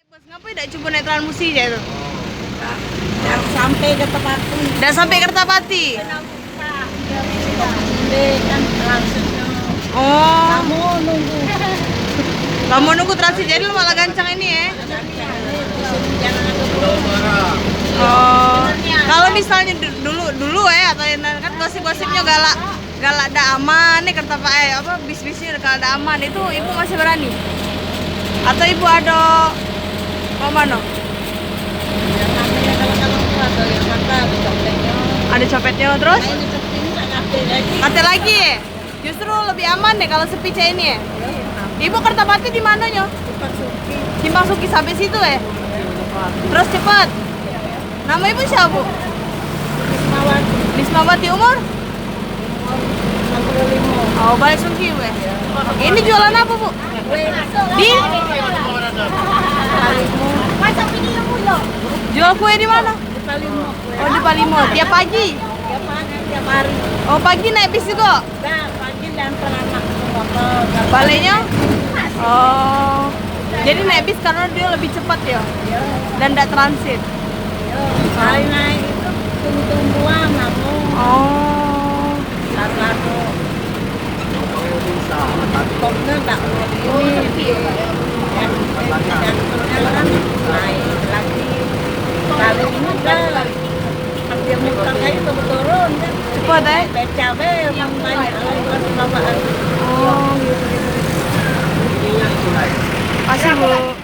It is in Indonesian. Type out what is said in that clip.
Bos ngapain tidak coba naik Transmusi aja itu? Dan sampai ke tempatku. Dan sampai Kertapati. Kan langsungnya. Oh, Kamu nunggu. kamu nunggu transit jadi lu malah gancang ini ya? Jangan ada Oh, kalau misalnya dulu ya atau kan gosip-gosipnya galak dah aman nih Kertapati apa bis-bisnya kalau ada aman itu ibu masih berani? Atau ibu ada mau mana? ada yang kata ada copetnya. Ada copetnya terus? Ini copetnya nggak lagi. Kate lagi ya? Justru lebih aman deh kalau sepi kayak ini ya? Ibu Kertapati di mananya? Suki. Simpang Suki sampai situ ya? Terus cepat. Nama ibu siapa bu? Mawar. Lismawati umur? 65. Oh balik Suki bu ya? Ini jualan apa bu? Di? Masa video mulu? Jual kue di mana? Di Palimo. Oh di Palimo. Tiap pagi? Tiap pagi, tiap hari. Oh pagi naik bis juga? Dah pagi dan anak bapak. Baliknya? Oh. Jadi naik bis karena dia lebih cepat ya? Dan tidak transit? Hari naik itu tumbuhan aku. Oh. Lalu topnya tak ini dan kan naik lagi kali ini kan dia muka kayak itu turun kan Cepat ya? cabai yang banyak orang bawaan. Oh gitu. Masih bu.